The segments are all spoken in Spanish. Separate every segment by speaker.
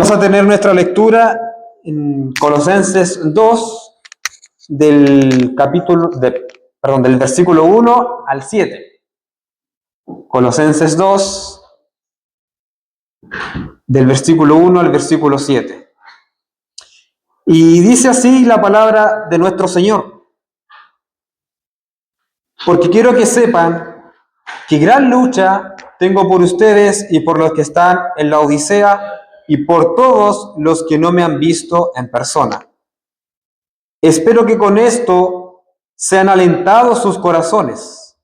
Speaker 1: Vamos a tener nuestra lectura en Colosenses 2, del versículo 1 al 7. Colosenses 2, del versículo 1 al versículo 7. Y dice así la palabra de nuestro Señor: porque quiero que sepan que gran lucha tengo por ustedes y por los que están en la Odisea y por todos los que no me han visto en persona. Espero que con esto sean alentados sus corazones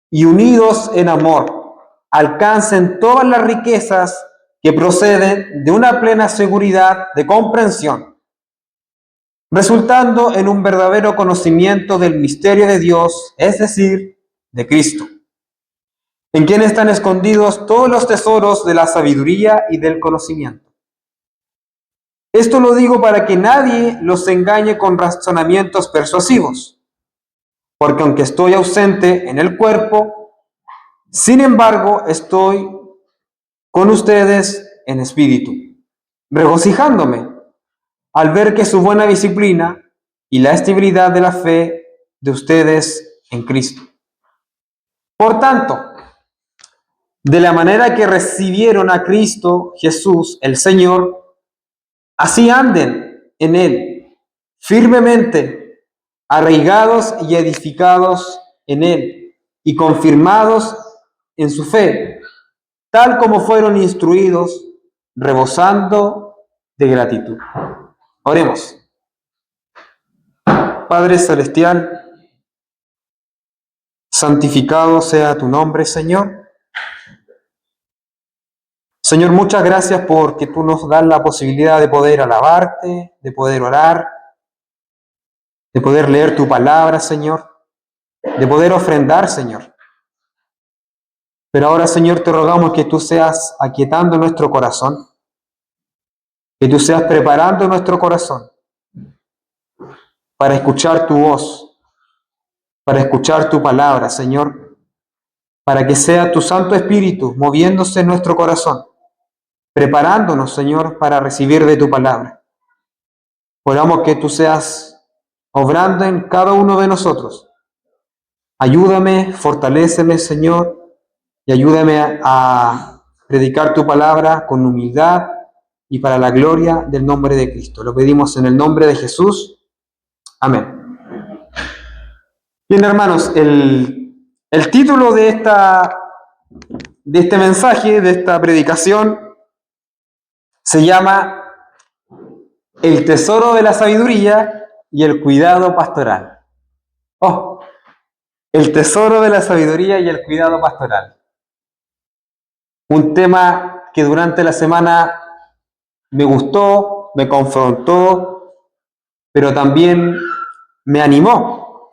Speaker 1: y unidos en amor, alcancen todas las riquezas que proceden de una plena seguridad de comprensión, resultando en un verdadero conocimiento del misterio de Dios, es decir, de Cristo, en quien están escondidos todos los tesoros de la sabiduría y del conocimiento. Esto lo digo para que nadie los engañe con razonamientos persuasivos, porque aunque estoy ausente en el cuerpo, sin embargo estoy con ustedes en espíritu, regocijándome al ver que su buena disciplina y la estabilidad de la fe de ustedes en Cristo. Por tanto, de la manera que recibieron a Cristo Jesús, el Señor, así anden en Él, firmemente arraigados y edificados en Él, y confirmados en su fe, tal como fueron instruidos, rebosando de gratitud. Oremos. Padre Celestial, santificado sea tu nombre, Señor. Señor, muchas gracias porque tú nos das la posibilidad de poder alabarte, de poder orar, de poder leer tu palabra, Señor, de poder ofrendar, Señor. Pero ahora, Señor, te rogamos que tú seas aquietando nuestro corazón, que tú seas preparando nuestro corazón para escuchar tu voz, para escuchar tu palabra, Señor, para que sea tu Santo Espíritu moviéndose en nuestro corazón, preparándonos, Señor, para recibir de tu palabra. Oramos que tú seas obrando en cada uno de nosotros. Ayúdame, fortaléceme, Señor, y ayúdame a predicar tu palabra con humildad y para la gloria del nombre de Cristo. Lo pedimos en el nombre de Jesús. Amén. Bien, hermanos, el título de este mensaje, de esta predicación, se llama El tesoro de la sabiduría y el cuidado pastoral. Oh, el tesoro de la sabiduría y el cuidado pastoral. Un tema que durante la semana me gustó, me confrontó, pero también me animó.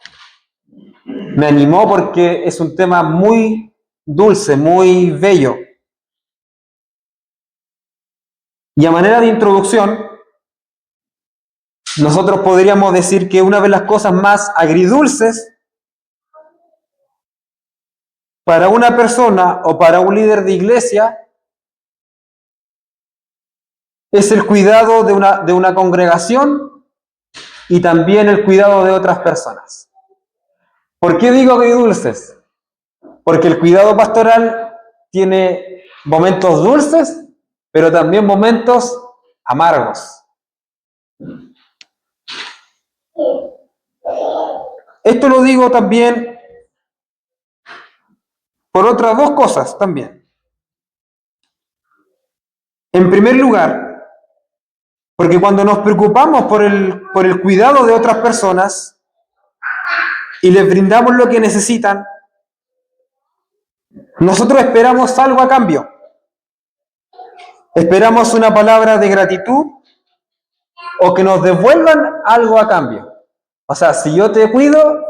Speaker 1: Me animó porque es un tema muy dulce, muy bello. Y a manera de introducción, nosotros podríamos decir que una de las cosas más agridulces para una persona o para un líder de iglesia es el cuidado de una congregación y también el cuidado de otras personas. ¿Por qué digo agridulces? Porque el cuidado pastoral tiene momentos dulces, pero también momentos amargos. Esto lo digo también por otras dos cosas también. En primer lugar, porque cuando nos preocupamos por el cuidado de otras personas y les brindamos lo que necesitan, nosotros esperamos algo a cambio. Esperamos una palabra de gratitud o que nos devuelvan algo a cambio. O sea, si yo te cuido,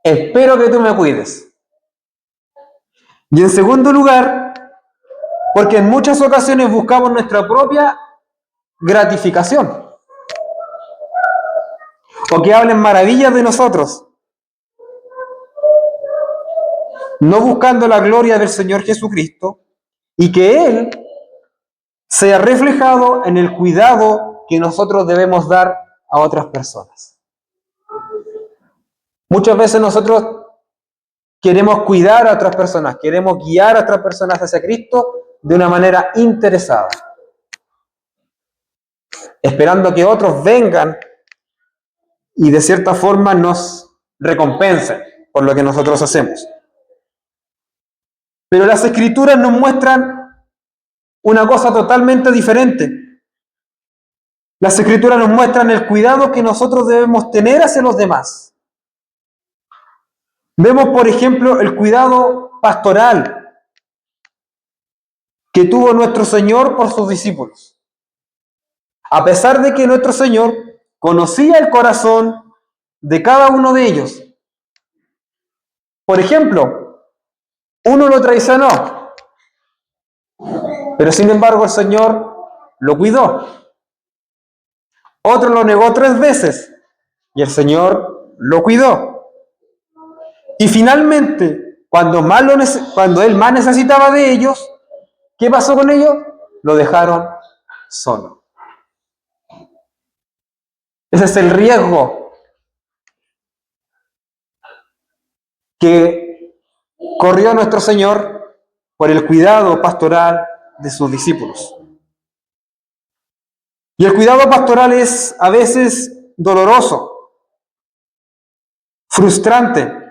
Speaker 1: espero que tú me cuides. Y en segundo lugar, porque en muchas ocasiones buscamos nuestra propia gratificación. O que hablen maravillas de nosotros. No buscando la gloria del Señor Jesucristo y que Él sea reflejado en el cuidado que nosotros debemos dar a otras personas. Muchas veces nosotros queremos cuidar a otras personas, queremos guiar a otras personas hacia Cristo de una manera interesada, esperando que otros vengan y de cierta forma nos recompensen por lo que nosotros hacemos. Pero las Escrituras nos muestran una cosa totalmente diferente. Las Escrituras nos muestran el cuidado que nosotros debemos tener hacia los demás. Vemos, por ejemplo, el cuidado pastoral que tuvo nuestro Señor por sus discípulos. A pesar de que nuestro Señor conocía el corazón de cada uno de ellos. Por ejemplo, uno lo traicionó, pero sin embargo el Señor lo cuidó. Otro lo negó 3 veces y el Señor lo cuidó. Y finalmente, cuando él más necesitaba de ellos, ¿qué pasó con ellos? Lo dejaron solo. Ese es el riesgo que corrió nuestro Señor por el cuidado pastoral de sus discípulos. Y el cuidado pastoral es a veces doloroso, frustrante,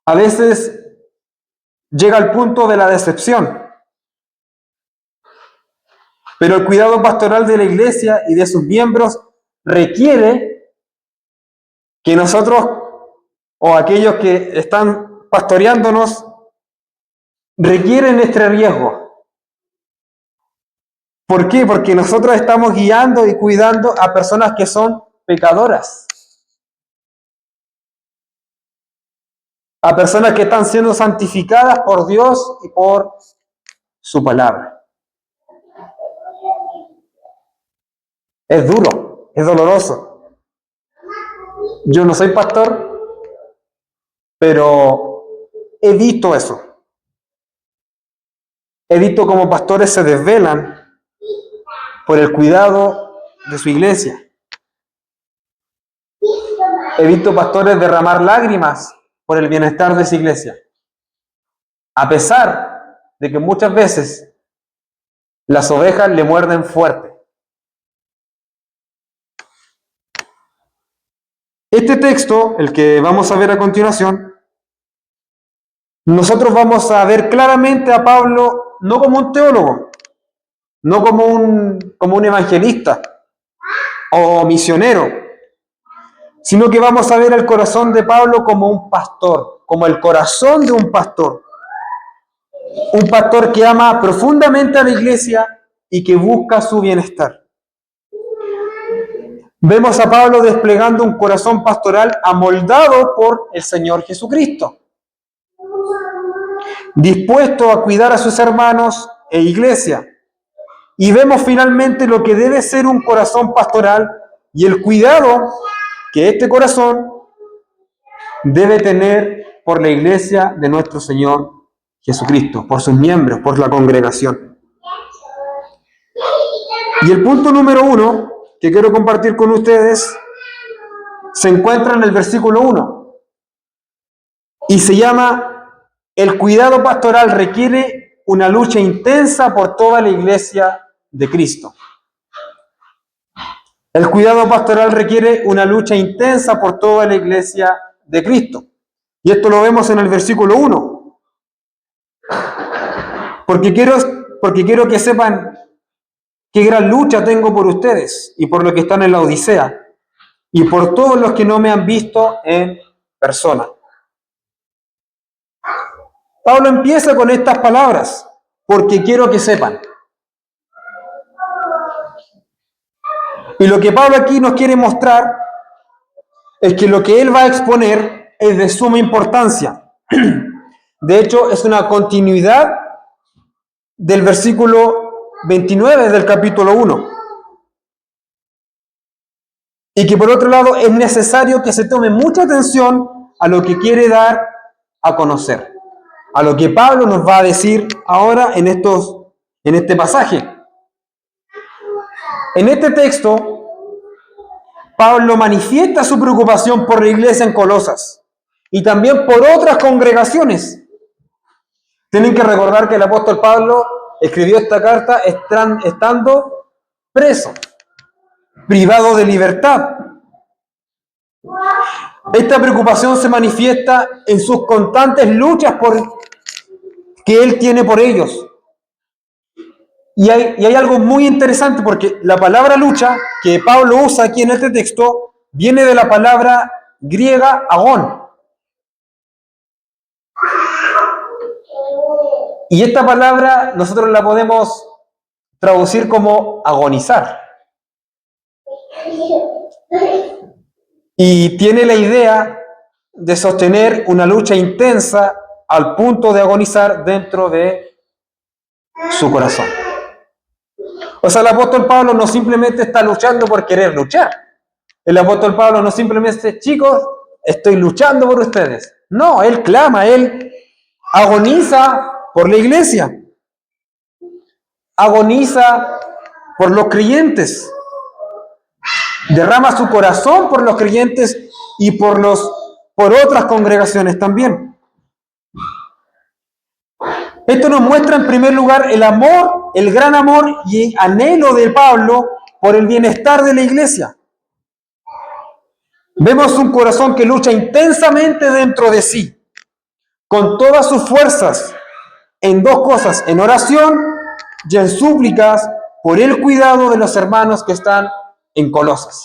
Speaker 1: a veces llega al punto de la decepción. Pero el cuidado pastoral de la iglesia y de sus miembros requiere que nosotros o aquellos que están pastoreándonos requieren este riesgo. ¿Por qué? Porque nosotros estamos guiando y cuidando a personas que son pecadoras. A personas que están siendo santificadas por Dios y por su palabra. Es duro, es doloroso. Yo no soy pastor, pero he visto eso. He visto cómo pastores se desvelan por el cuidado de su iglesia. He visto pastores derramar lágrimas por el bienestar de su iglesia. A pesar de que muchas veces las ovejas le muerden fuerte. Este texto, el que vamos a ver a continuación, nosotros vamos a ver claramente a Pablo no como un teólogo, no como un evangelista o misionero, sino que vamos a ver el corazón de Pablo como un pastor, como el corazón de un pastor. Un pastor que ama profundamente a la iglesia y que busca su bienestar. Vemos a Pablo desplegando un corazón pastoral amoldado por el Señor Jesucristo, dispuesto a cuidar a sus hermanos e iglesia. Y vemos finalmente lo que debe ser un corazón pastoral y el cuidado que este corazón debe tener por la iglesia de nuestro Señor Jesucristo, por sus miembros, por la congregación. Y el punto número 1 que quiero compartir con ustedes se encuentra en el versículo 1 y se llama: el cuidado pastoral requiere una lucha intensa por toda la iglesia de Cristo. El cuidado pastoral requiere una lucha intensa por toda la iglesia de Cristo. Y esto lo vemos en el versículo 1. Porque quiero que sepan qué gran lucha tengo por ustedes y por los que están en la Odisea y por todos los que no me han visto en persona. Pablo empieza con estas palabras: porque quiero que sepan. Y lo que Pablo aquí nos quiere mostrar es que lo que él va a exponer es de suma importancia. De hecho, es una continuidad del versículo 29 del capítulo 1. Y que por otro lado es necesario que se tome mucha atención a lo que quiere dar a conocer, a lo que Pablo nos va a decir ahora en este pasaje. En este texto, Pablo manifiesta su preocupación por la iglesia en Colosas y también por otras congregaciones. Tienen que recordar que el apóstol Pablo escribió esta carta estando preso, privado de libertad. Esta preocupación se manifiesta en sus constantes luchas que él tiene por ellos. Y hay algo muy interesante porque la palabra lucha que Pablo usa aquí en este texto viene de la palabra griega agón. Y esta palabra nosotros la podemos traducir como agonizar. Y tiene la idea de sostener una lucha intensa al punto de agonizar dentro de su corazón. O sea, el apóstol Pablo no simplemente está luchando por querer luchar. El apóstol Pablo no simplemente dice, chicos, estoy luchando por ustedes. No, él clama, él agoniza por la iglesia. Agoniza por los creyentes. Derrama su corazón por los creyentes y por otras congregaciones también. Esto nos muestra en primer lugar el amor, el gran amor y anhelo de Pablo por el bienestar de la iglesia. Vemos un corazón que lucha intensamente dentro de sí, con todas sus fuerzas, en dos cosas, en oración y en súplicas por el cuidado de los hermanos que están en Colosas.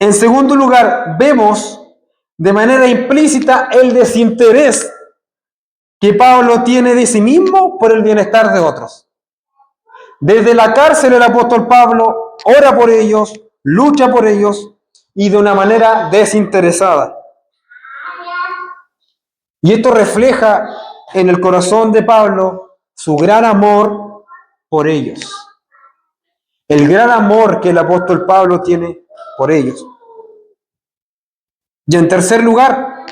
Speaker 1: En segundo lugar, vemos de manera implícita el desinterés que Pablo tiene de sí mismo por el bienestar de otros. Desde la cárcel el apóstol Pablo ora por ellos, lucha por ellos y de una manera desinteresada. Y esto refleja en el corazón de Pablo su gran amor por ellos. El gran amor que el apóstol Pablo tiene por ellos. Y en tercer lugar,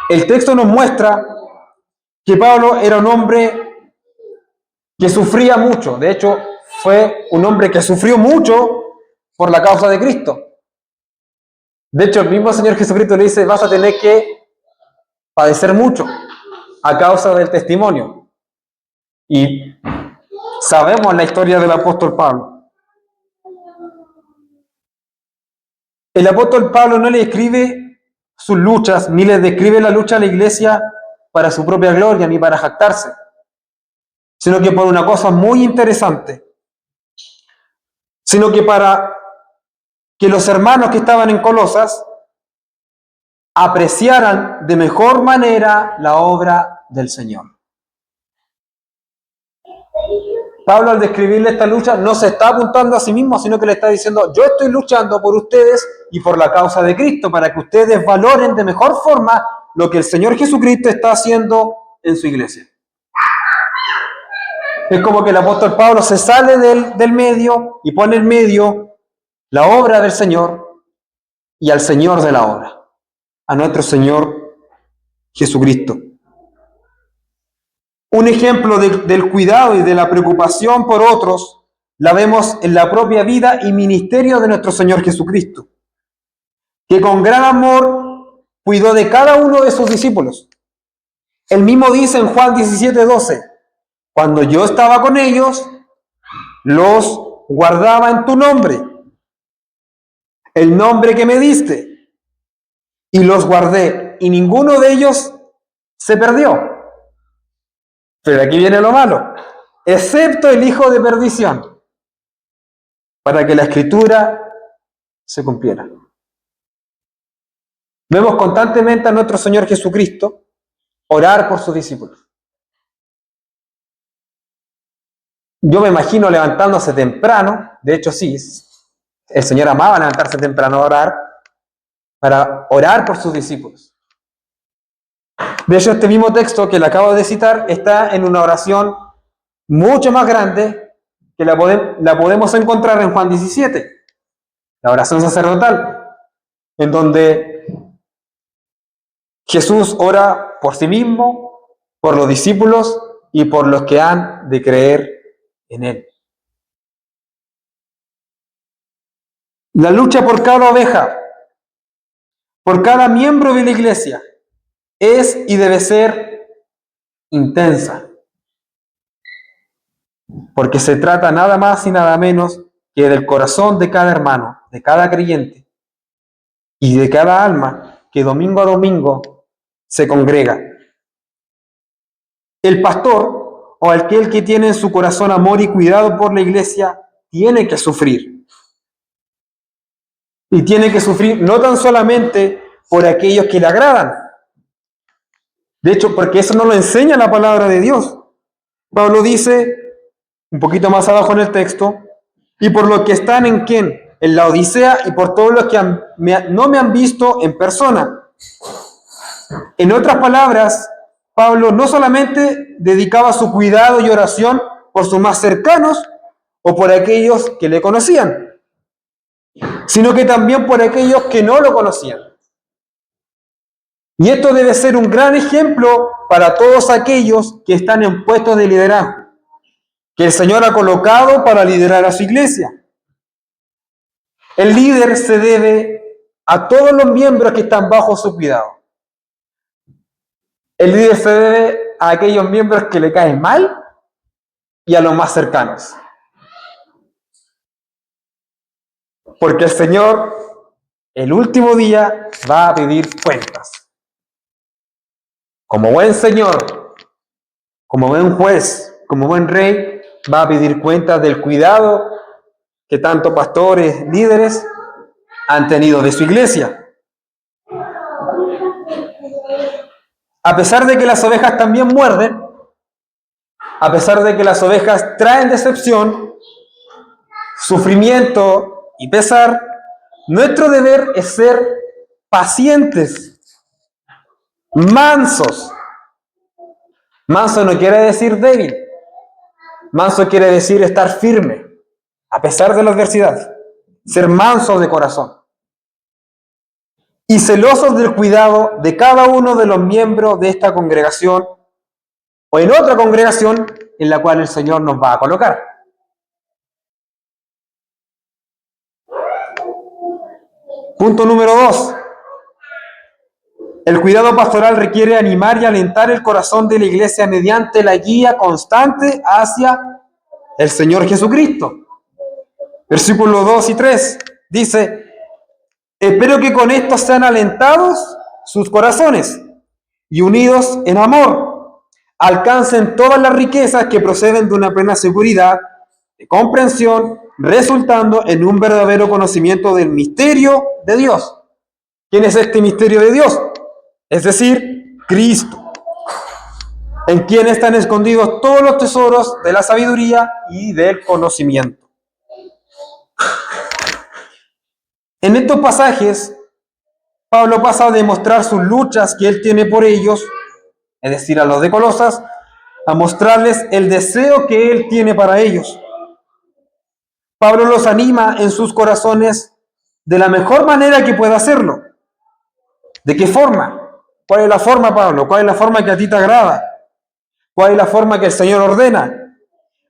Speaker 1: el texto nos muestra que Pablo era un hombre que sufría mucho. De hecho, fue un hombre que sufrió mucho por la causa de Cristo. De hecho, el mismo Señor Jesucristo le dice, vas a tener que padecer mucho a causa del testimonio. Y sabemos la historia del apóstol Pablo. El apóstol Pablo no le escribe sus luchas, ni le describe la lucha a la iglesia para su propia gloria, ni para jactarse, sino que por una cosa muy interesante, sino que para que los hermanos que estaban en Colosas apreciaran de mejor manera la obra del Señor. Pablo, al describirle esta lucha, no se está apuntando a sí mismo, sino que le está diciendo, yo estoy luchando por ustedes y por la causa de Cristo, para que ustedes valoren de mejor forma lo que el Señor Jesucristo está haciendo en su iglesia. Es como que el apóstol Pablo se sale del medio y pone en medio la obra del Señor y al Señor de la obra, a nuestro Señor Jesucristo. Un ejemplo del cuidado y de la preocupación por otros la vemos en la propia vida y ministerio de nuestro Señor Jesucristo, que con gran amor cuidó de cada uno de sus discípulos. Él mismo dice en Juan 17:12, cuando yo estaba con ellos, los guardaba en tu nombre, el nombre que me diste, y los guardé, y ninguno de ellos se perdió. Pero aquí viene lo malo, excepto el hijo de perdición, para que la escritura se cumpliera. Vemos constantemente a nuestro Señor Jesucristo orar por sus discípulos. Yo me imagino levantándose temprano, de hecho sí, el Señor amaba levantarse temprano a orar, para orar por sus discípulos. De hecho, este mismo texto que le acabo de citar está en una oración mucho más grande que la podemos encontrar en Juan 17, la oración sacerdotal, en donde Jesús ora por sí mismo, por los discípulos y por los que han de creer en Él. La lucha por cada oveja, por cada miembro de la iglesia, es y debe ser intensa, porque se trata nada más y nada menos que del corazón de cada hermano, de cada creyente y de cada alma que domingo a domingo se congrega. El pastor o aquel que tiene en su corazón amor y cuidado por la iglesia tiene que sufrir. Y tiene que sufrir no tan solamente por aquellos que le agradan. De hecho, porque eso no lo enseña la palabra de Dios. Pablo dice, un poquito más abajo en el texto, y por los que están en ¿quién? En la Odisea y por todos los que no me han visto en persona. En otras palabras, Pablo no solamente dedicaba su cuidado y oración por sus más cercanos o por aquellos que le conocían, sino que también por aquellos que no lo conocían. Y esto debe ser un gran ejemplo para todos aquellos que están en puestos de liderazgo, que el Señor ha colocado para liderar a su iglesia. El líder se debe a todos los miembros que están bajo su cuidado. El líder se debe a aquellos miembros que le caen mal y a los más cercanos. Porque el Señor, el último día, va a pedir cuentas. Como buen Señor, como buen juez, como buen rey, va a pedir cuentas del cuidado que tanto pastores, líderes han tenido de su iglesia. A pesar de que las ovejas también muerden, a pesar de que las ovejas traen decepción, sufrimiento y pesar, nuestro deber es ser pacientes, mansos. Manso no quiere decir débil. Manso quiere decir estar firme, a pesar de la adversidad. Ser mansos de corazón. Y celosos del cuidado de cada uno de los miembros de esta congregación o en otra congregación en la cual el Señor nos va a colocar. Punto número 2. El cuidado pastoral requiere animar y alentar el corazón de la iglesia mediante la guía constante hacia el Señor Jesucristo. Versículos 2 y 3 dice: espero que con esto sean alentados sus corazones y unidos en amor, alcancen todas las riquezas que proceden de una plena seguridad de comprensión, resultando en un verdadero conocimiento del misterio de Dios. ¿Quién es este misterio de Dios? Es decir, Cristo, en quien están escondidos todos los tesoros de la sabiduría y del conocimiento. En estos pasajes, Pablo pasa a demostrar sus luchas que él tiene por ellos, es decir, a los de Colosas, a mostrarles el deseo que él tiene para ellos. Pablo los anima en sus corazones de la mejor manera que pueda hacerlo. ¿De qué forma? ¿Cuál es la forma, Pablo? ¿Cuál es la forma que a ti te agrada? ¿Cuál es la forma que el Señor ordena?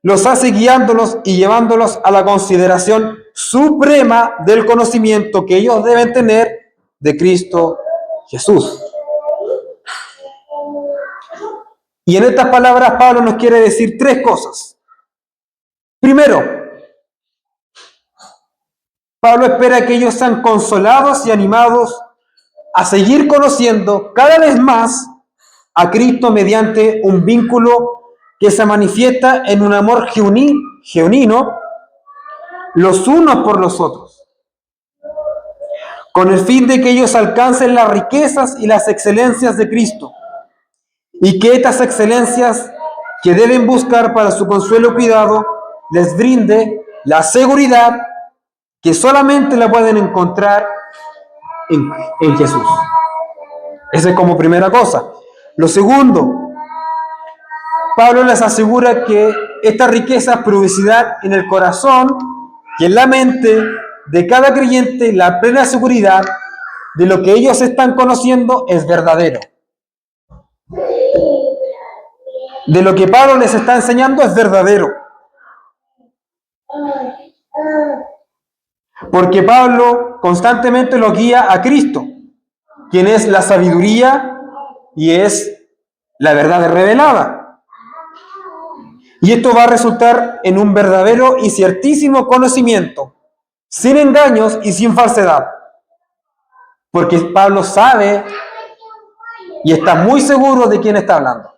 Speaker 1: Los hace guiándolos y llevándolos a la consideración suprema del conocimiento que ellos deben tener de Cristo Jesús. Y en estas palabras Pablo nos quiere decir tres cosas. Primero, Pablo espera que ellos sean consolados y animados a seguir conociendo cada vez más a Cristo mediante un vínculo que se manifiesta en un amor genuino los unos por los otros, con el fin de que ellos alcancen las riquezas y las excelencias de Cristo, y que estas excelencias que deben buscar para su consuelo y cuidado les brinde la seguridad que solamente la pueden encontrar en Jesús. Esa es como primera cosa. Lo segundo, Pablo les asegura que esta riqueza producirá en el corazón y en la mente de cada creyente la plena seguridad de lo que ellos están conociendo es verdadero. de lo que Pablo les está enseñando es verdadero. Porque Pablo constantemente lo guía a Cristo, quien es la sabiduría y es la verdad revelada. Y esto va a resultar en un verdadero y ciertísimo conocimiento, sin engaños y sin falsedad. Porque Pablo sabe y está muy seguro de quién está hablando.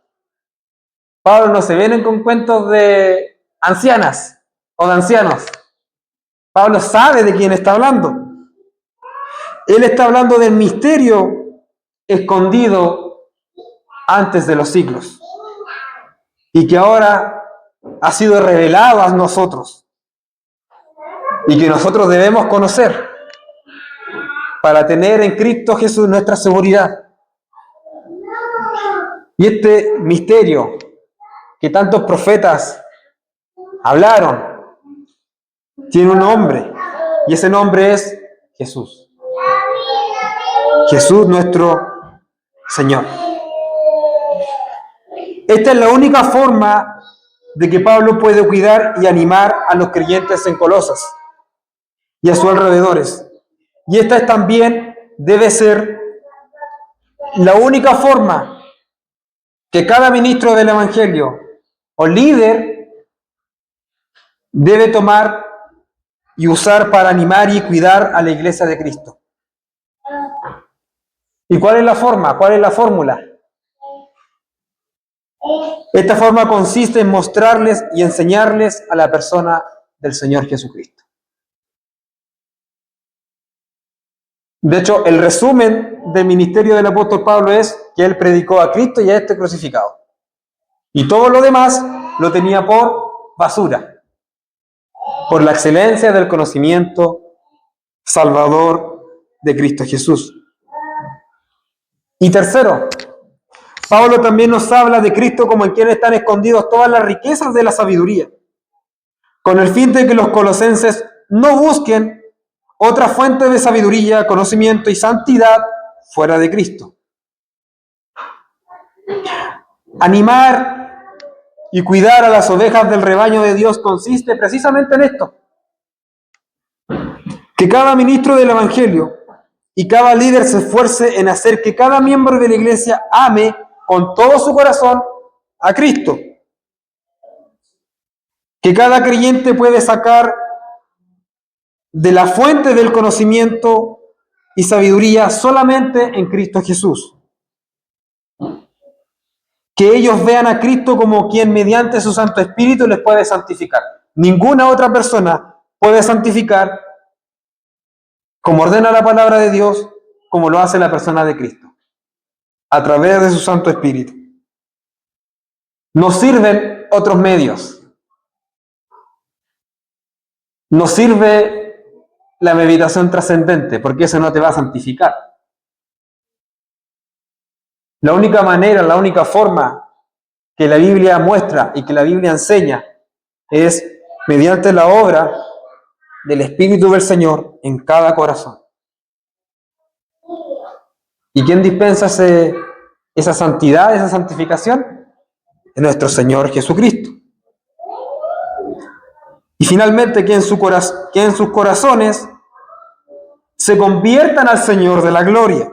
Speaker 1: Pablo no se viene con cuentos de ancianas o de ancianos. Pablo sabe de quién está hablando. Él está hablando del misterio escondido antes de los siglos y que ahora ha sido revelado a nosotros y que nosotros debemos conocer para tener en Cristo Jesús nuestra seguridad. Y este misterio que tantos profetas hablaron tiene un nombre, y ese nombre es Jesús. Jesús nuestro Señor. Esta es la única forma de que Pablo puede cuidar y animar a los creyentes en Colosas y a sus alrededores. Y esta es también debe ser la única forma que cada ministro del Evangelio o líder debe tomar y usar para animar y cuidar a la iglesia de Cristo. ¿Y cuál es la forma? ¿Cuál es la fórmula? Esta forma consiste en mostrarles y enseñarles a la persona del Señor Jesucristo. De hecho, el resumen del ministerio del apóstol Pablo es que él predicó a Cristo y a este crucificado. Y todo lo demás lo tenía por basura, por la excelencia del conocimiento salvador de Cristo Jesús. Y tercero, Pablo también nos habla de Cristo como en quien están escondidos todas las riquezas de la sabiduría, con el fin de que los colosenses no busquen otra fuente de sabiduría, conocimiento y santidad fuera de Cristo. Animar y cuidar a las ovejas del rebaño de Dios consiste precisamente en esto: que cada ministro del Evangelio y cada líder se esfuerce en hacer que cada miembro de la iglesia ame con todo su corazón a Cristo. Que cada creyente puede sacar de la fuente del conocimiento y sabiduría solamente en Cristo Jesús. Que ellos vean a Cristo como quien mediante su Santo Espíritu les puede santificar. Ninguna otra persona puede santificar como ordena la palabra de Dios, como lo hace la persona de Cristo, a través de su Santo Espíritu. Nos sirven otros medios. Nos sirve la meditación trascendente, porque eso no te va a santificar. La única manera, la única forma que la Biblia muestra y que la Biblia enseña es mediante la obra del Espíritu del Señor en cada corazón. ¿Y quién dispensa esa santidad, esa santificación? Es nuestro Señor Jesucristo. Y finalmente que en sus corazones se conviertan al Señor de la gloria,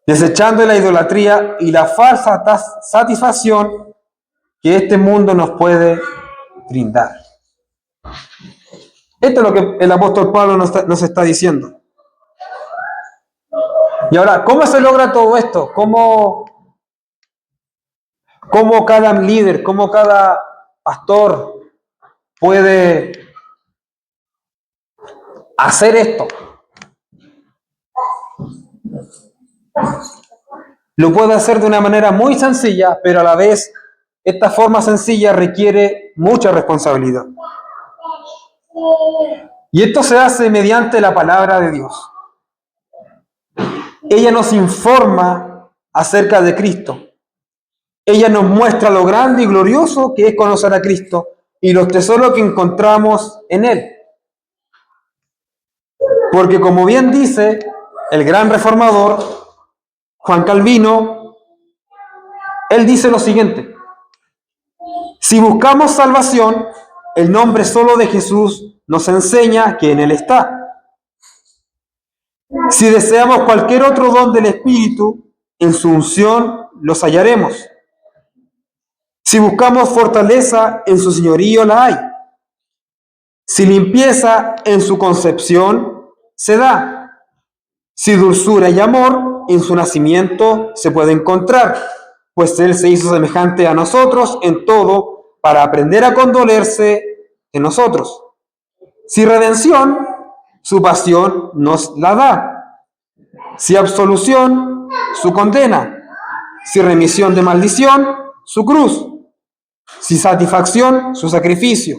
Speaker 1: desechando la idolatría y la falsa satisfacción que este mundo nos puede brindar. Esto es lo que el apóstol Pablo nos está diciendo. Y ahora, ¿cómo se logra todo esto? ¿Cómo cada líder, cómo cada pastor puede hacer esto? Lo puede hacer de una manera muy sencilla, pero a la vez esta forma sencilla requiere mucha responsabilidad. Y esto se hace mediante la palabra de Dios. Ella nos informa acerca de Cristo. Ella nos muestra lo grande y glorioso que es conocer a Cristo y los tesoros que encontramos en Él. Porque como bien dice el gran reformador Juan Calvino, Él dice lo siguiente: si buscamos salvación, el nombre solo de Jesús nos enseña que en Él está. Si deseamos cualquier otro don del Espíritu, en su unción los hallaremos. Si buscamos fortaleza, en su señorío la hay. Si limpieza, en su concepción se da. Si dulzura y amor, en su nacimiento se puede encontrar, pues Él se hizo semejante a nosotros en todo para aprender a condolerse de nosotros. Si redención, su pasión nos la da. Si absolución, su condena. Si remisión de maldición, su cruz. Si satisfacción, su sacrificio.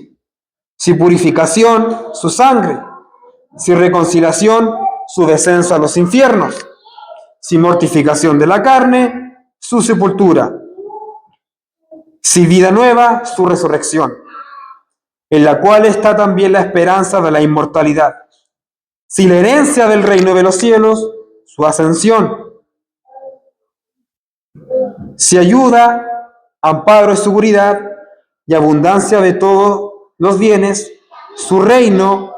Speaker 1: Si purificación, su sangre. Si reconciliación, su descenso a los infiernos. Si mortificación de la carne, su sepultura. Si vida nueva, su resurrección, en la cual está también la esperanza de la inmortalidad. Si la herencia del reino de los cielos, su ascensión. Si ayuda, amparo y seguridad y abundancia de todos los bienes, su reino,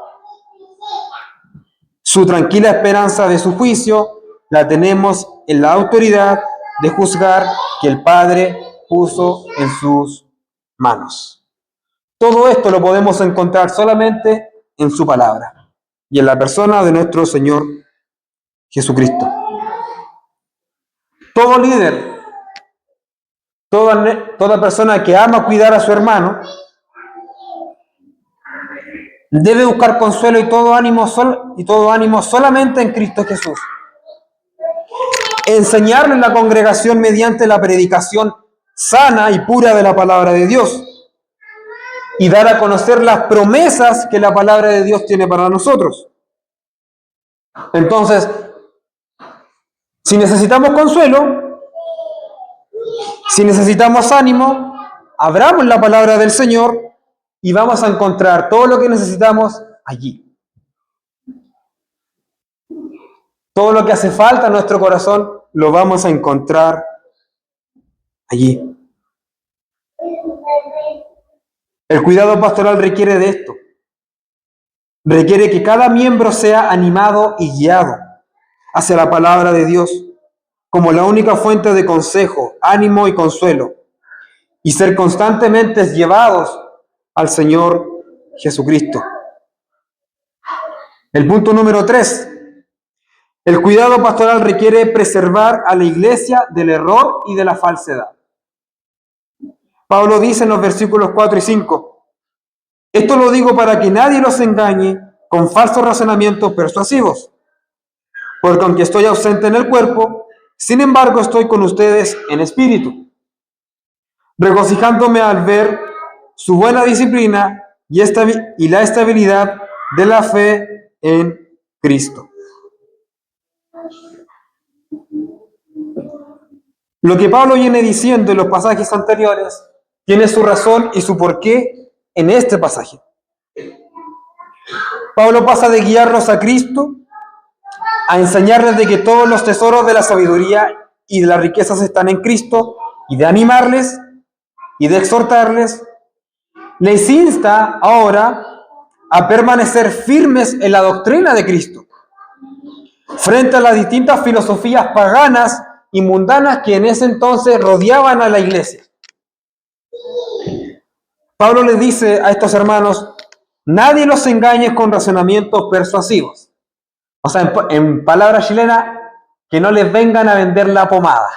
Speaker 1: su tranquila esperanza de su juicio, la tenemos en la autoridad de juzgar que el Padre puso en sus manos. Todo esto lo podemos encontrar solamente en su palabra y en la persona de nuestro Señor Jesucristo. Todo líder, toda persona que ama cuidar a su hermano, debe buscar consuelo y todo ánimo solamente en Cristo Jesús. Enseñarlo en la congregación mediante la predicación sana y pura de la palabra de Dios. Y dar a conocer las promesas que la palabra de Dios tiene para nosotros. Entonces, si necesitamos consuelo, si necesitamos ánimo, abramos la palabra del Señor y vamos a encontrar todo lo que necesitamos allí. Todo lo que hace falta en nuestro corazón lo vamos a encontrar allí. El cuidado pastoral requiere de esto. Requiere que cada miembro sea animado y guiado hacia la palabra de Dios como la única fuente de consejo, ánimo y consuelo, y ser constantemente llevados al Señor Jesucristo. El punto número 3. El cuidado pastoral requiere preservar a la iglesia del error y de la falsedad. Pablo dice en los versículos 4 y 5, esto lo digo para que nadie los engañe con falsos razonamientos persuasivos, porque aunque estoy ausente en el cuerpo, sin embargo estoy con ustedes en espíritu, regocijándome al ver su buena disciplina y la estabilidad de la fe en Cristo. Lo que Pablo viene diciendo en los pasajes anteriores tiene su razón y su porqué en este pasaje. Pablo pasa de guiarlos a Cristo a enseñarles de que todos los tesoros de la sabiduría y de las riquezas están en Cristo, y de animarles y de exhortarles, les insta ahora a permanecer firmes en la doctrina de Cristo, frente a las distintas filosofías paganas y mundanas que en ese entonces rodeaban a la iglesia. Pablo les dice a estos hermanos, nadie los engañe con razonamientos persuasivos. O sea, en palabra chilena, que no les vengan a vender la pomada.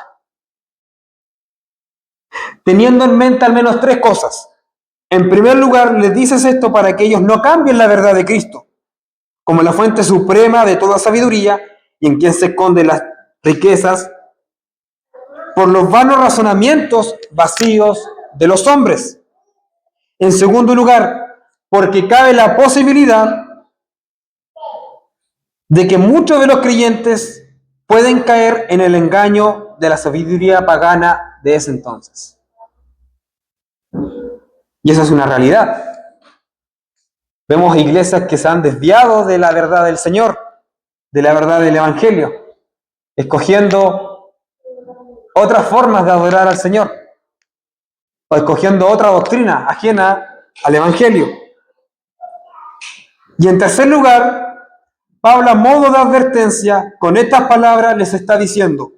Speaker 1: Teniendo en mente al menos 3 cosas. En primer lugar, les dices esto para que ellos no cambien la verdad de Cristo, como la fuente suprema de toda sabiduría y en quien se esconden las riquezas, por los vanos razonamientos vacíos de los hombres. En segundo lugar, porque cabe la posibilidad de que muchos de los creyentes pueden caer en el engaño de la sabiduría pagana de ese entonces. Y esa es una realidad. Vemos iglesias que se han desviado de la verdad del Señor, de la verdad del Evangelio, escogiendo otras formas de adorar al Señor, o escogiendo otra doctrina ajena al Evangelio. Y en tercer lugar, Pablo, a modo de advertencia, con estas palabras les está diciendo: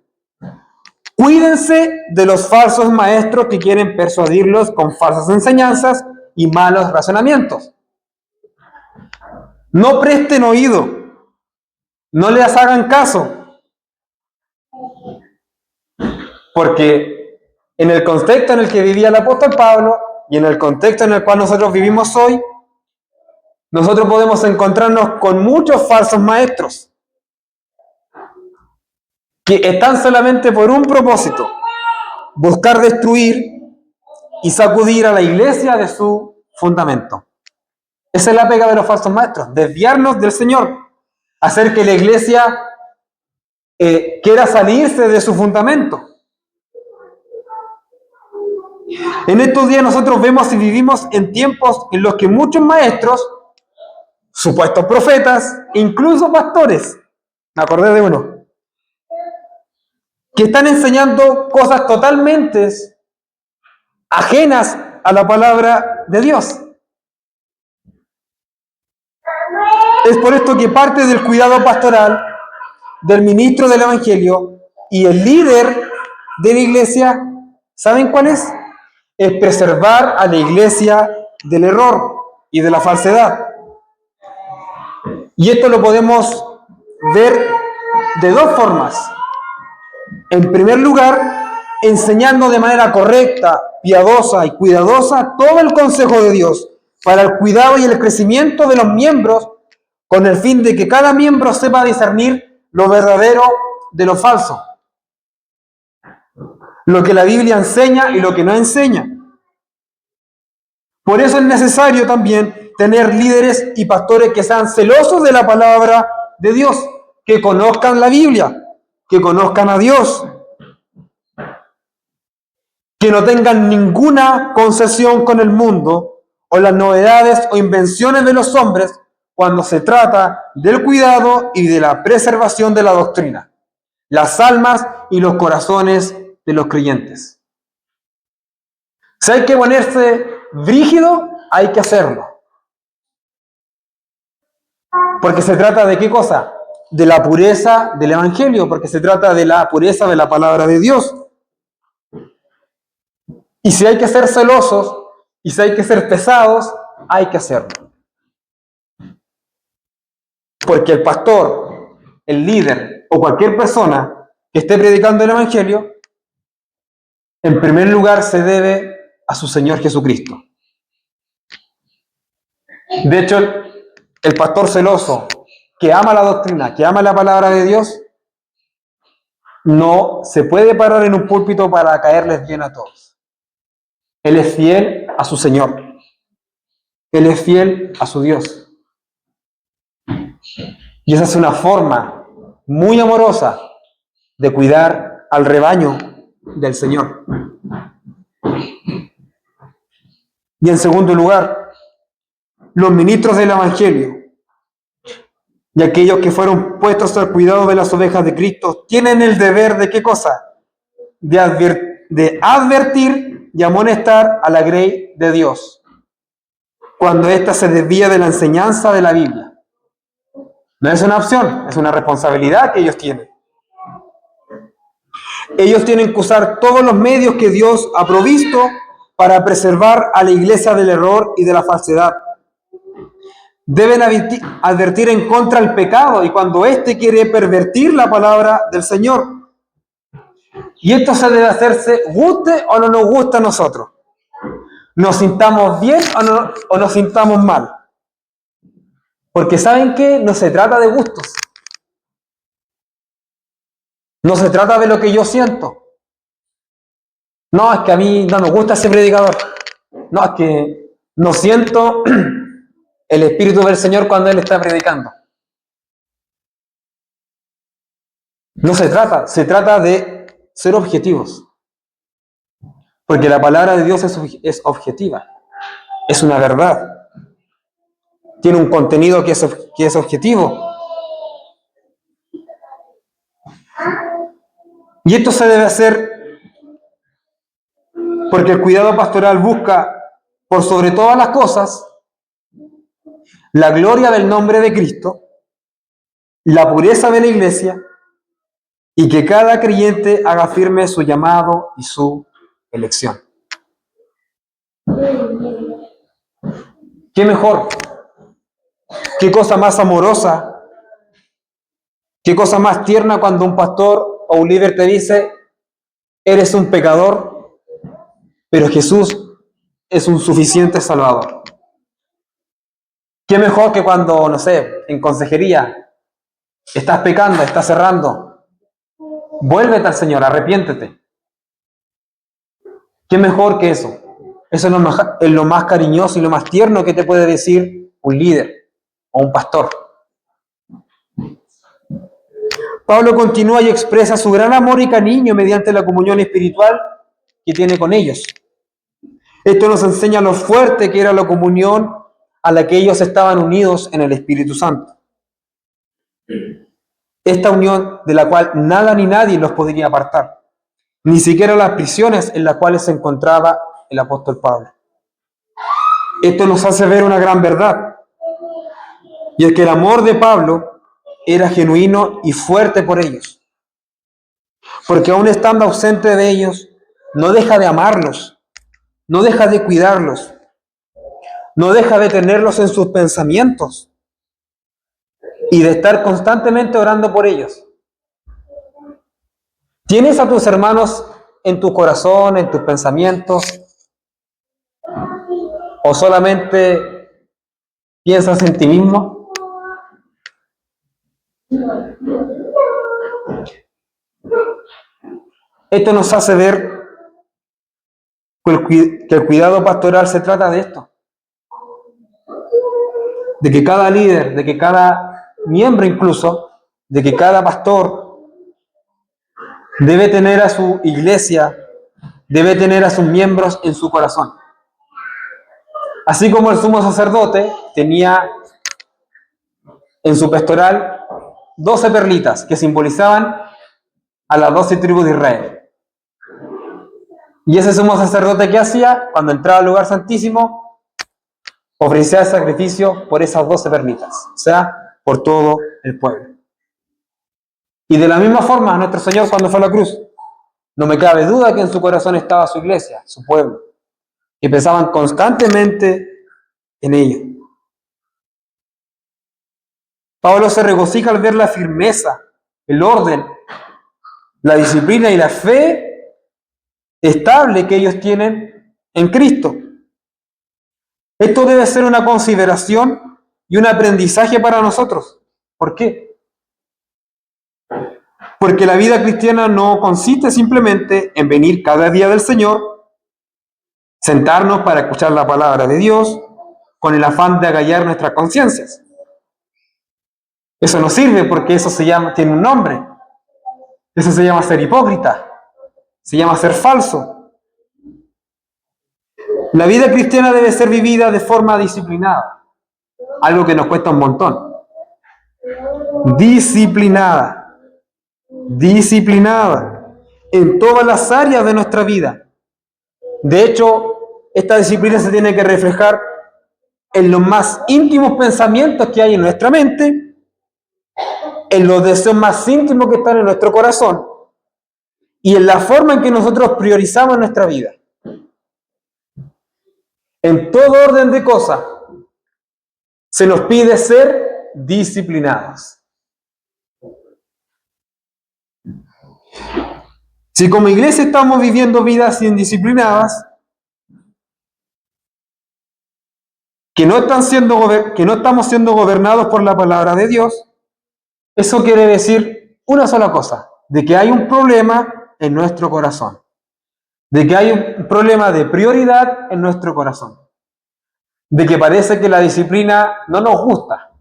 Speaker 1: cuídense de los falsos maestros que quieren persuadirlos con falsas enseñanzas y malos razonamientos. No presten oído, no les hagan caso, porque en el contexto en el que vivía el apóstol Pablo y en el contexto en el cual nosotros vivimos hoy, nosotros podemos encontrarnos con muchos falsos maestros que están solamente por un propósito: buscar destruir y sacudir a la iglesia de su fundamento. Esa es la pega de los falsos maestros: desviarnos del Señor, hacer que la iglesia quiera salirse de su fundamento. En estos días nosotros vemos y vivimos en tiempos en los que muchos maestros, supuestos profetas, incluso pastores, me acordé de uno, que están enseñando cosas totalmente ajenas a la palabra de Dios. Es por esto que parte del cuidado pastoral del ministro del Evangelio y el líder de la iglesia, ¿saben cuál es? Es preservar a la iglesia del error y de la falsedad. Y esto lo podemos ver de dos formas. En primer lugar, enseñando de manera correcta, piadosa y cuidadosa todo el consejo de Dios para el cuidado y el crecimiento de los miembros, con el fin de que cada miembro sepa discernir lo verdadero de lo falso, lo que la Biblia enseña y lo que no enseña. Por eso es necesario también tener líderes y pastores que sean celosos de la palabra de Dios, que conozcan la Biblia, que conozcan a Dios, que no tengan ninguna concesión con el mundo o las novedades o invenciones de los hombres cuando se trata del cuidado y de la preservación de la doctrina, las almas y los corazones de los creyentes. Si hay que ponerse brígido, hay que hacerlo. Porque se trata de ¿qué cosa? De la pureza del Evangelio, porque se trata de la pureza de la palabra de Dios. Y si hay que ser celosos, y si hay que ser pesados, hay que hacerlo. Porque el pastor, el líder o cualquier persona que esté predicando el Evangelio, en primer lugar se debe a su Señor Jesucristo. De hecho, el pastor celoso que ama la doctrina, que ama la palabra de Dios, no se puede parar en un púlpito para caerles bien a todos. Él es fiel a su Señor. Él es fiel a su Dios. Y esa es una forma muy amorosa de cuidar al rebaño del Señor. Y en segundo lugar, los ministros del Evangelio y aquellos que fueron puestos al cuidado de las ovejas de Cristo tienen el deber de ¿qué cosa? De advertir y amonestar a la grey de Dios cuando ésta se desvía de la enseñanza de la Biblia. No es una opción, es una responsabilidad que ellos tienen. Ellos tienen que usar todos los medios que Dios ha provisto para preservar a la iglesia del error y de la falsedad. Deben advertir en contra del pecado y cuando éste quiere pervertir la palabra del Señor. Y esto se debe hacerse guste o no nos guste a nosotros. Nos sintamos bien o nos sintamos mal. Porque ¿saben qué? No se trata de gustos. No se trata de lo que yo siento. No, es que a mí no me gusta ese predicador. No, es que no siento el Espíritu del Señor cuando Él está predicando. No se trata de ser objetivos. Porque la palabra de Dios es objetiva. Es una verdad. Tiene un contenido que es objetivo. Y esto se debe hacer Porque el cuidado pastoral busca, por sobre todas las cosas, la gloria del nombre de Cristo, la pureza de la iglesia y que cada creyente haga firme su llamado y su elección. ¿Qué mejor? ¿Qué cosa más amorosa? ¿Qué cosa más tierna cuando un pastor o un líder te dice, eres un pecador, pero Jesús es un suficiente Salvador? ¿Qué mejor que cuando, no sé, en consejería, estás pecando, estás errando? Vuélvete al Señor, arrepiéntete. ¿Qué mejor que eso? Eso es lo más cariñoso y lo más tierno que te puede decir un líder o un pastor. Pablo continúa y expresa su gran amor y cariño mediante la comunión espiritual que tiene con ellos. Esto nos enseña lo fuerte que era la comunión a la que ellos estaban unidos en el Espíritu Santo. Esta unión de la cual nada ni nadie los podría apartar, ni siquiera las prisiones en las cuales se encontraba el apóstol Pablo. Esto nos hace ver una gran verdad, y es que el amor de Pablo era genuino y fuerte por ellos, porque aún estando ausente de ellos, no deja de amarlos, no deja de cuidarlos, no deja de tenerlos en sus pensamientos y de estar constantemente orando por ellos. ¿Tienes a tus hermanos en tu corazón, en tus pensamientos? ¿O solamente piensas en ti mismo? Esto nos hace ver que el cuidado pastoral se trata de esto. De que cada líder, de que cada miembro incluso, de que cada pastor debe tener a su iglesia, debe tener a sus miembros en su corazón. Así como el sumo sacerdote tenía en su pectoral 12 perlitas que simbolizaban a las 12 tribus de Israel. Y ese sumo sacerdote, ¿qué hacía? Cuando entraba al lugar santísimo, ofrecía el sacrificio por esas 12 perlitas, o sea, por todo el pueblo. Y de la misma forma, nuestro Señor cuando fue a la cruz, no me cabe duda que en su corazón estaba su iglesia, su pueblo, y pensaban constantemente en ello. Pablo se regocija al ver la firmeza, el orden, la disciplina y la fe estable que ellos tienen en Cristo. Esto debe ser una consideración y un aprendizaje para nosotros. ¿Por qué? Porque la vida cristiana no consiste simplemente en venir cada día del Señor, sentarnos para escuchar la palabra de Dios, con el afán de agallar nuestras conciencias. Eso no sirve porque eso tiene un nombre. Eso se llama ser hipócrita, se llama ser falso. La vida cristiana debe ser vivida de forma disciplinada, algo que nos cuesta un montón. Disciplinada, disciplinada en todas las áreas de nuestra vida. De hecho, esta disciplina se tiene que reflejar en los más íntimos pensamientos que hay en nuestra mente, en los deseos más íntimos que están en nuestro corazón y en la forma en que nosotros priorizamos nuestra vida. En todo orden de cosas, se nos pide ser disciplinados. Si como iglesia estamos viviendo vidas indisciplinadas, que no estamos siendo gobernados por la palabra de Dios, eso quiere decir una sola cosa, de que hay un problema en nuestro corazón, de que hay un problema de prioridad en nuestro corazón, de que parece que la disciplina no nos gusta.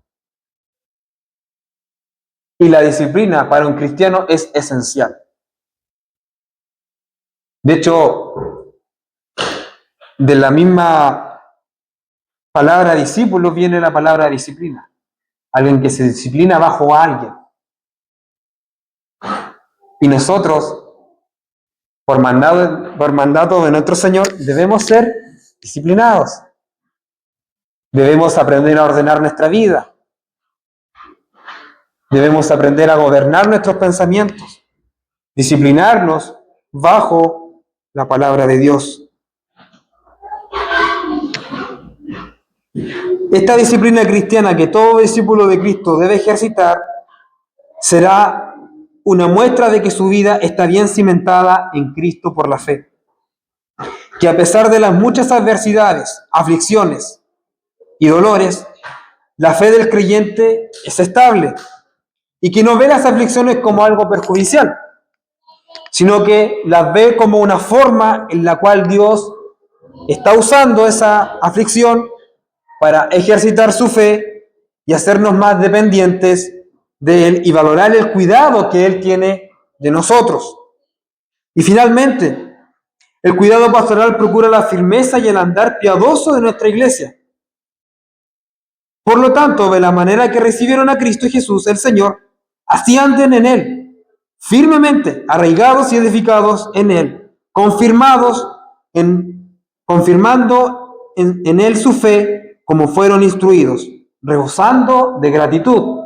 Speaker 1: Y la disciplina para un cristiano es esencial. De hecho, de la misma palabra discípulo viene la palabra disciplina. Alguien que se disciplina bajo a alguien. Y nosotros por mandato de nuestro Señor, debemos ser disciplinados. Debemos aprender a ordenar nuestra vida. Debemos aprender a gobernar nuestros pensamientos, disciplinarnos bajo la palabra de Dios. Esta disciplina cristiana que todo discípulo de Cristo debe ejercitar será una muestra de que su vida está bien cimentada en Cristo por la fe. Que a pesar de las muchas adversidades, aflicciones y dolores, la fe del creyente es estable y que no ve las aflicciones como algo perjudicial, sino que las ve como una forma en la cual Dios está usando esa aflicción para ejercitar su fe y hacernos más dependientes de Él y valorar el cuidado que Él tiene de nosotros. Y finalmente, el cuidado pastoral procura la firmeza y el andar piadoso de nuestra iglesia. Por lo tanto, de la manera que recibieron a Cristo Jesús, el Señor, así anden en Él, firmemente arraigados y edificados en Él, confirmando en Él su fe, como fueron instruidos, rebosando de gratitud.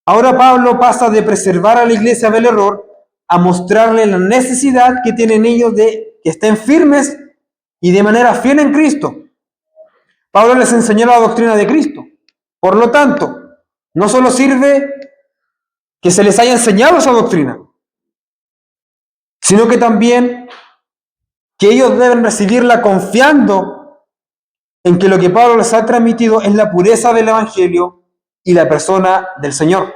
Speaker 1: Ahora Pablo pasa de preservar a la iglesia del error a mostrarle la necesidad que tienen ellos de que estén firmes y de manera fiel en Cristo. Pablo les enseñó la doctrina de Cristo. Por lo tanto, no solo sirve que se les haya enseñado esa doctrina, sino que también que ellos deben recibirla confiando en que lo que Pablo les ha transmitido es la pureza del Evangelio y la persona del Señor.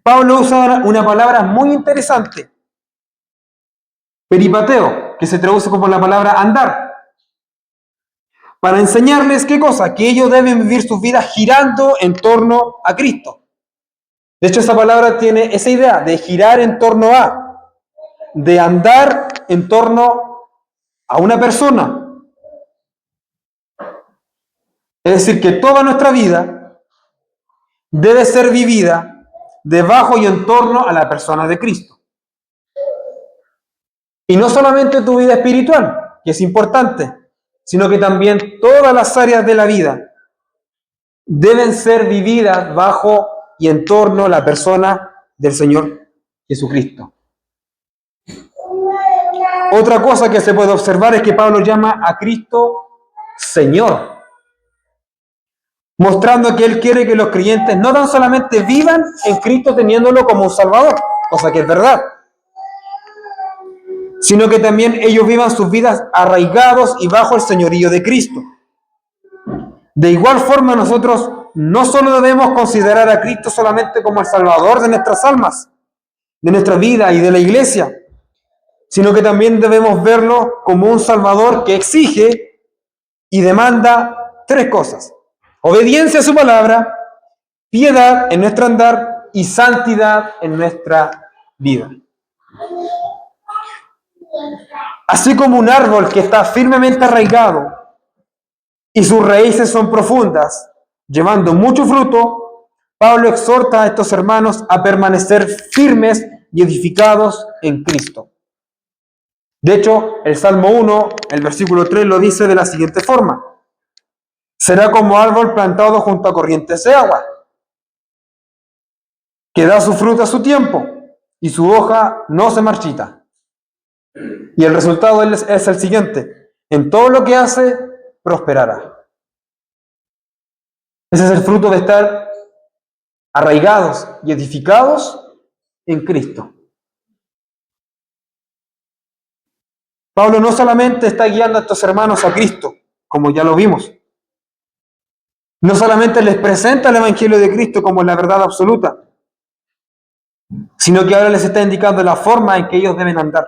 Speaker 1: Pablo usa una palabra muy interesante, peripateo, que se traduce como la palabra andar, para enseñarles ¿qué cosa? Que ellos deben vivir sus vidas girando en torno a Cristo. De hecho, esa palabra tiene esa idea de girar en torno a, de andar en torno a una persona. Es decir, que toda nuestra vida debe ser vivida debajo y en torno a la persona de Cristo. Y no solamente tu vida espiritual, que es importante, sino que también todas las áreas de la vida deben ser vividas bajo y en torno a la persona del Señor Jesucristo. Otra cosa que se puede observar es que Pablo llama a Cristo Señor, mostrando que Él quiere que los creyentes no tan solamente vivan en Cristo teniéndolo como un Salvador, cosa que es verdad, sino que también ellos vivan sus vidas arraigados y bajo el señorío de Cristo. De igual forma, nosotros no solo debemos considerar a Cristo solamente como el Salvador de nuestras almas, de nuestra vida y de la iglesia, sino que también debemos verlo como un Salvador que exige y demanda tres cosas: obediencia a su palabra, piedad en nuestro andar y santidad en nuestra vida. Así como un árbol que está firmemente arraigado y sus raíces son profundas, llevando mucho fruto, Pablo exhorta a estos hermanos a permanecer firmes y edificados en Cristo. De hecho, el Salmo 1, el versículo 3 lo dice de la siguiente forma: será como árbol plantado junto a corrientes de agua, que da su fruto a su tiempo y su hoja no se marchita. Y el resultado es el siguiente: en todo lo que hace, prosperará. Ese es el fruto de estar arraigados y edificados en Cristo. Pablo no solamente está guiando a estos hermanos a Cristo, como ya lo vimos, no solamente les presenta el Evangelio de Cristo como la verdad absoluta, sino que ahora les está indicando la forma en que ellos deben andar.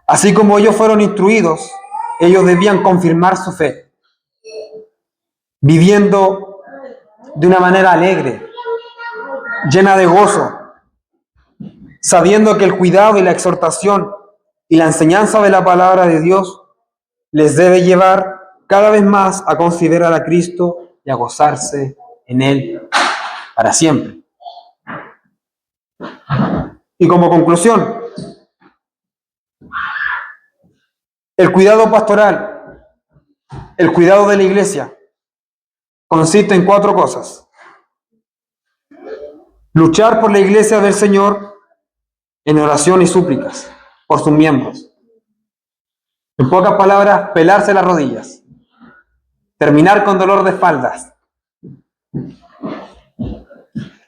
Speaker 1: Así como ellos fueron instruidos, ellos debían confirmar su fe, viviendo de una manera alegre, llena de gozo, sabiendo que el cuidado y la exhortación y la enseñanza de la palabra de Dios les debe llevar cada vez más a considerar a Cristo y a gozarse en Él para siempre. Y como conclusión, el cuidado pastoral, el cuidado de la iglesia, consiste en 4 cosas. Luchar por la iglesia del Señor en oración y súplicas por sus miembros. En pocas palabras, pelarse las rodillas. Terminar con dolor de espaldas.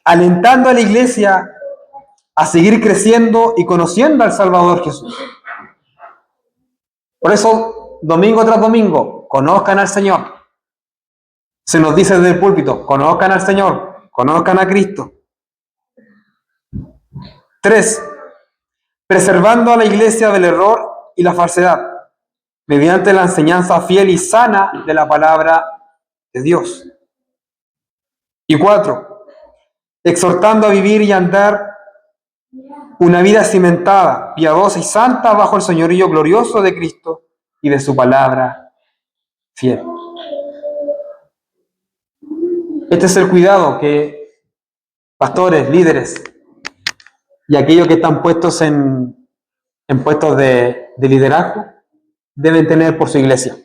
Speaker 1: Alentando a la iglesia a seguir creciendo y conociendo al Salvador Jesús. Por eso, domingo tras domingo, conozcan al Señor. Se nos dice desde el púlpito, conozcan al Señor, conozcan a Cristo. 3. Preservando a la iglesia del error y la falsedad, mediante la enseñanza fiel y sana de la palabra de Dios. Y 4. Exhortando a vivir y andar una vida cimentada, piadosa y santa bajo el señorío glorioso de Cristo y de su palabra fiel. Este es el cuidado que pastores, líderes y aquellos que están puestos en puestos de liderazgo deben tener por su iglesia.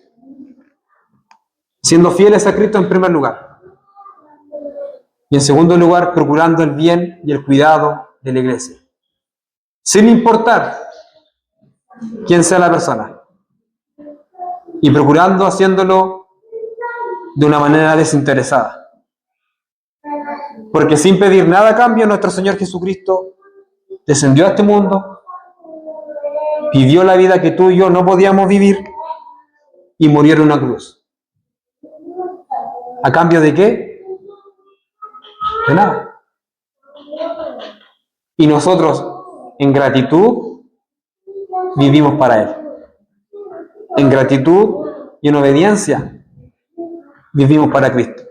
Speaker 1: Siendo fieles a Cristo en primer lugar. Y en segundo lugar, procurando el bien y el cuidado de la iglesia. Sin importar quién sea la persona. Y procurando haciéndolo de una manera desinteresada. Porque sin pedir nada a cambio, nuestro Señor Jesucristo descendió a este mundo, vivió la vida que tú y yo no podíamos vivir y murió en una cruz. ¿A cambio de qué? De nada. Y nosotros, en gratitud, vivimos para Él. En gratitud y en obediencia, vivimos para Cristo.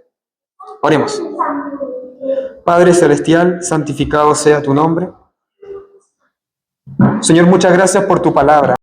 Speaker 1: Oremos. Padre Celestial, santificado sea tu nombre. Señor, muchas gracias por tu palabra.